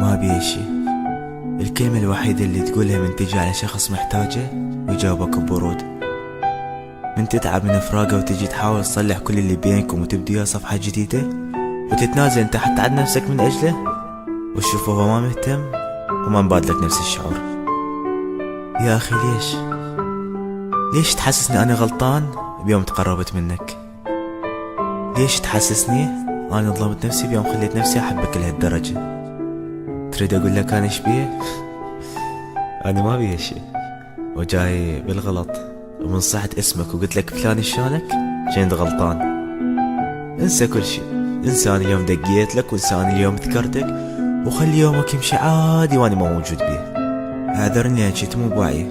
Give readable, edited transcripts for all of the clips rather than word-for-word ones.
ما بيه شي. الكلمة الوحيدة اللي تقولها من تجي على شخص محتاجه ويجاوبك ببرود، من تتعب من فراقه وتجي تحاول تصلح كل اللي بينكم وتبديها صفحة جديدة وتتنازل انت حتى عن نفسك من اجله، وتشوفه هو ما مهتم وما مبادلك نفس الشعور. يا اخي ليش تحسسني انا غلطان بيوم تقربت منك؟ ليش تحسسني انا ظلمت نفسي بيوم خليت نفسي احبك لهالدرجة؟ تريد اقول لك انا ايش بيه؟ انا ما بيه شي، وجاي بالغلط ومن صحت اسمك وقلت لك فلان شلونك كنت غلطان. انسى كل شي، انسى انا اليوم دقيت لك وانسى انا اليوم ذكرتك، وخلي يومك يمشي عادي وانا ما موجود بيه. اعذرني لان كنت مو بواعي،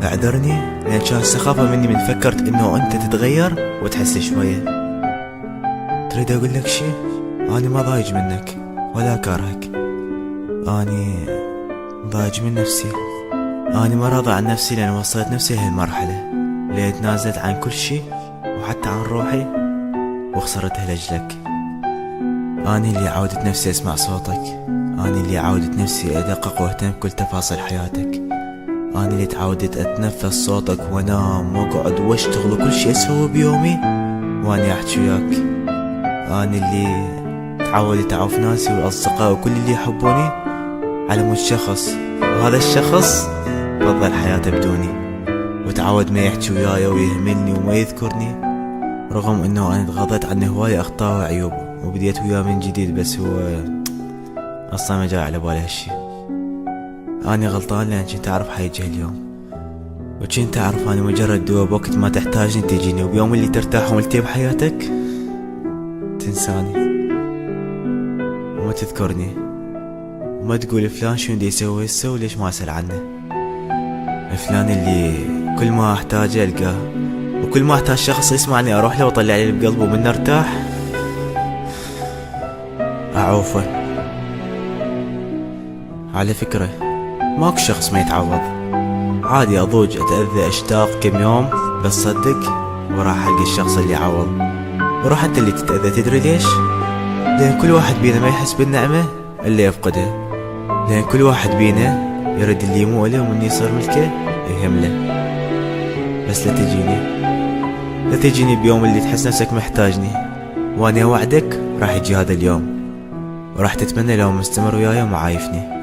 اعذرني لان كان سخافة مني من فكرت انه انت تتغير وتحس شوية. تريد اقول لك شي؟ انا ما ضايج منك ولا كارهك، اني ضايج من نفسي. اني ما راضي عن نفسي لان وصلت نفسي لهالمرحلة اللي تنازلت عن كل شي وحتى عن روحي وخسرتها لاجلك. اني اللي عودت نفسي اسمع صوتك، اني اللي عودت نفسي ادقق واهتم بكل تفاصيل حياتك، اني اللي تعودت اتنفس صوتك وانام واقعد واشتغل وكل شي اسوي بيومي واني احكي وياك. اني اللي تعودت اعوف ناسي والاصدقاء وكل اللي يحبوني على مود شخص، وهذا الشخص فضل حياته بدوني وتعود ما يحكي وياي ويهملني وما يذكرني، رغم انه انا تغاضيت عنه هواية اخطاء وعيوب وبديت وياه من جديد، بس هو اصلا ما جاي على بالي هالشي. اني غلطان لان كنت اعرف حيجي اليوم، وكنت اعرف اني مجرد دواء بوقت ما تحتاجني تجيني، وبيوم اللي ترتاح وملتي بحياتك تنساني وما تذكرني وما تقول فلان شو دي يسوي هسه وليش ما اسأل عنه. فلان اللي كل ما احتاجه القاه، وكل ما احتاج شخص يسمعني اروح له واطلع لي بقلبه ومن ارتاح اعوفه. على فكرة ماكو شخص ما يتعوض، عادي اضوج اتأذى اشتاق كم يوم بس صدق وراح القى الشخص اللي يعوض. وراح انت اللي تتأذى، تدري ليش؟ لان كل واحد بينا ما يحس بالنعمة الا يفقدها، لان كل واحد بينا يرد اللي مو له ومن يصير ملكه يهمله. بس لا تجيني بيوم اللي تحس نفسك محتاجني، وانا اوعدك راح يجي هذا اليوم وراح تتمنى لو مستمر وياي ومعايفني.